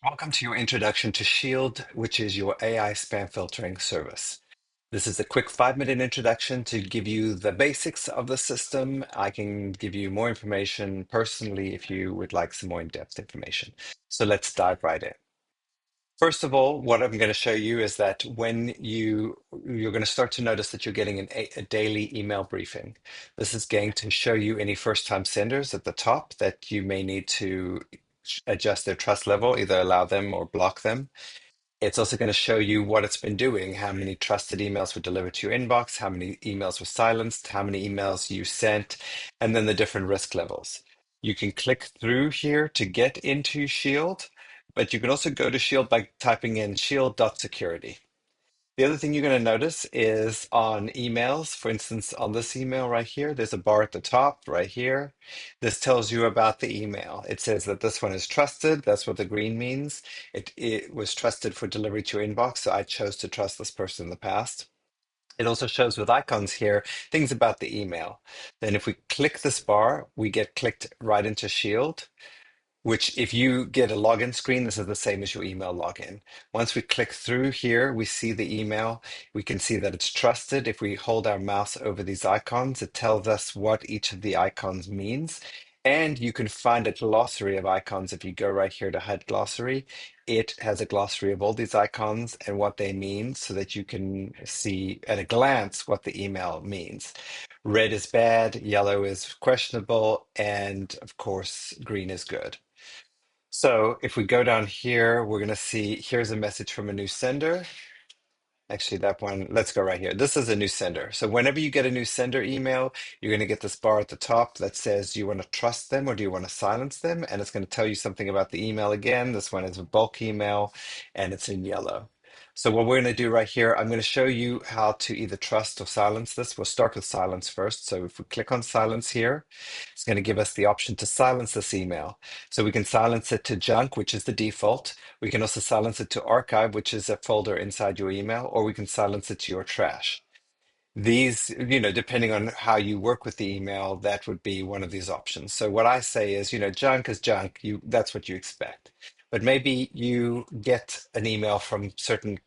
Welcome to your introduction to Shield, which is your AI spam filtering service. This is a quick 5-minute introduction to give you the basics of the system. I can give you more information personally if you would like some more in-depth information. So let's dive right in. First of all, what I'm going to show you is that when you're going to start to notice that you're getting a daily email briefing. This is going to show you any first-time senders at the top that you may need to adjust their trust level, either allow them or block them. It's also going to show you what it's been doing, how many trusted emails were delivered to your inbox, how many emails were silenced, how many emails you sent, and then the different risk levels. You can click through here to get into Shield, but you can also go to Shield by typing in shield.security. The other thing you're going to notice is on emails, for instance, on this email right here, there's a bar at the top right here. This tells you about the email. It says that this one is trusted. That's what the green means. It was trusted for delivery to your inbox, so I chose to trust this person in the past. It also shows with icons here things about the email. Then if we click this bar, we get clicked right into Shield, which if you get a login screen, this is the same as your email login. Once we click through here, we see the email. We can see that it's trusted. If we hold our mouse over these icons, it tells us what each of the icons means. And you can find a glossary of icons. If you go right here to HUD glossary, it has a glossary of all these icons and what they mean so that you can see at a glance what the email means. Red is bad, yellow is questionable, and of course, green is good. So if we go down here, we're going to see here's a message from a new sender. Actually, that one, let's go right here. This is a new sender. So whenever you get a new sender email, you're going to get this bar at the top that says, do you want to trust them or do you want to silence them? And it's going to tell you something about the email again. This one is a bulk email and it's in yellow. So what we're going to do right here, I'm going to show you how to either trust or silence this. We'll start with silence first. So if we click on silence here, it's going to give us the option to silence this email. So we can silence it to junk, which is the default. We can also silence it to archive, which is a folder inside your email, or we can silence it to your trash. These, depending on how you work with the email, that would be one of these options. So what I say is, junk is junk. That's what you expect. But maybe you get an email from certain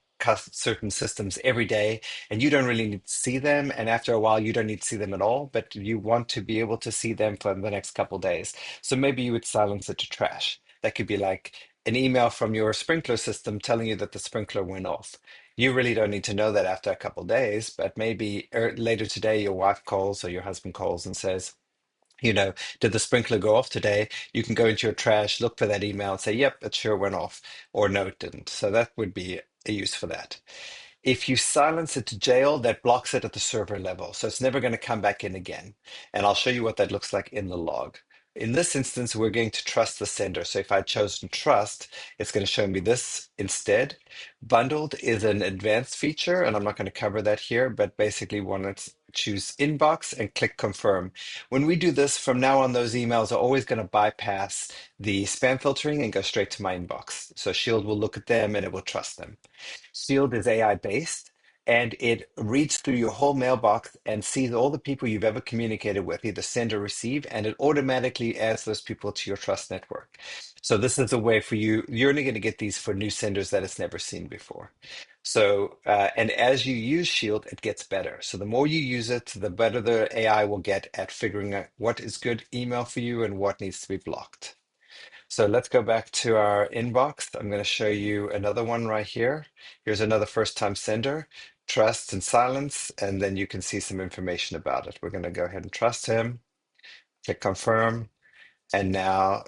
systems every day, and you don't really need to see them. And after a while, you don't need to see them at all, but you want to be able to see them for the next couple days. So maybe you would silence it to trash. That could be like an email from your sprinkler system telling you that the sprinkler went off. You really don't need to know that after a couple days, but maybe later today your wife calls or your husband calls and says, did the sprinkler go off today? You can go into your trash, look for that email and say, yep, it sure went off, or no, it didn't. So that would be a use for that. If you silence it to jail, that blocks it at the server level. So it's never going to come back in again. And I'll show you what that looks like in the log. In this instance, we're going to trust the sender. So if I'd chosen trust, it's going to show me this instead. Bundled is an advanced feature, and I'm not going to cover that here, but basically want to choose inbox and click confirm. When we do this, from now on, those emails are always going to bypass the spam filtering and go straight to my inbox. So Shield will look at them and it will trust them. Shield is AI based and it reads through your whole mailbox and sees all the people you've ever communicated with, either send or receive, and it automatically adds those people to your trust network. So this is a way for you, you're only going to get these for new senders that it's never seen before. So, and as you use Shield, it gets better. So the more you use it, the better the AI will get at figuring out what is good email for you and what needs to be blocked. So let's go back to our inbox. I'm going to show you another one right here. Here's another first time sender, trust and silence, and then you can see some information about it. We're going to go ahead and trust him, click confirm, and now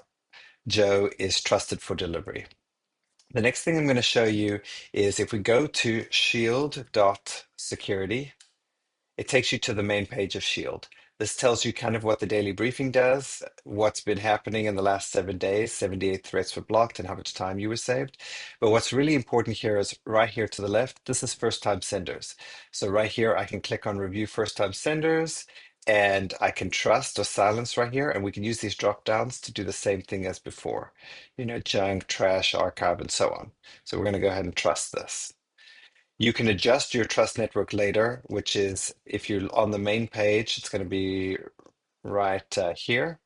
Joe is trusted for delivery. The next thing I'm going to show you is if we go to shield.security, it takes you to the main page of Shield. This tells you kind of what the daily briefing does, what's been happening in the last 7 days, 78 threats were blocked, and how much time you were saved. But what's really important here is right here to the left, this is first time senders. So right here, I can click on review first time senders, and I can trust or silence right here, and we can use these drop downs to do the same thing as before, junk, trash, archive, and so on. So we're going to go ahead and trust this. You can adjust your trust network later, which is if you're on the main page, it's going to be right here.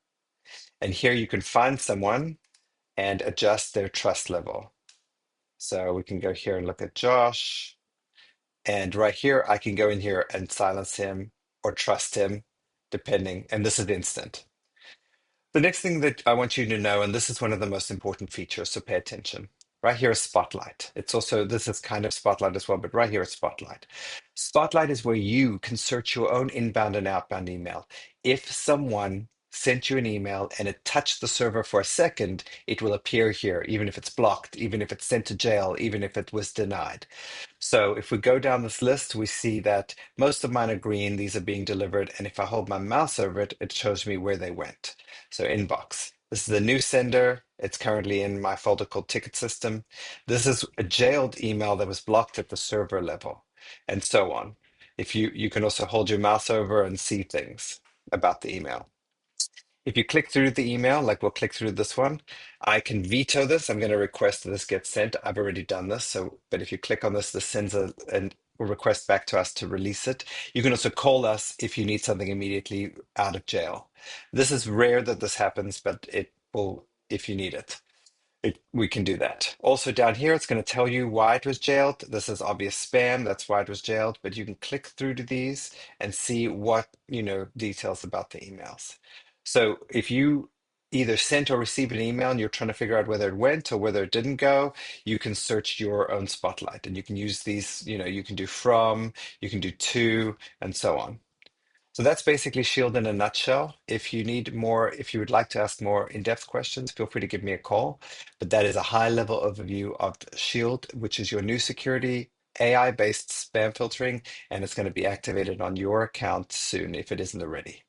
And here you can find someone and adjust their trust level. So we can go here and look at Josh. And right here, I can go in here and silence him or trust him, depending. And this is instant. The next thing that I want you to know, and this is one of the most important features, so pay attention. Right here is Spotlight. It's also, this is kind of Spotlight as well, but right here is Spotlight. Spotlight is where you can search your own inbound and outbound email. If someone sent you an email and it touched the server for a second, it will appear here, even if it's blocked, even if it's sent to jail, even if it was denied. So if we go down this list, we see that most of mine are green. These are being delivered. And if I hold my mouse over it, it shows me where they went. So inbox. This is a new sender. It's currently in my folder called ticket system. This is a jailed email that was blocked at the server level, and so on. If you can also hold your mouse over and see things about the email. If you click through the email, like we'll click through this one, I can veto this. I'm going to request that this gets sent. I've already done this. So, but if you click on this, this sends a request back to us to release it. You can also call us if you need something immediately out of jail. This is rare that this happens, but it will if you need it. We can do that. Also down here, it's going to tell you why it was jailed. This is obvious spam. That's why it was jailed. But you can click through to these and see what, details about the emails. So if you either sent or received an email and you're trying to figure out whether it went or whether it didn't go, you can search your own Spotlight and you can use these, you can do from, you can do to, and so on. So that's basically Shield in a nutshell. If you need more, if you would like to ask more in-depth questions, feel free to give me a call. But that is a high-level overview of Shield, which is your new security AI-based spam filtering, and it's going to be activated on your account soon if it isn't already.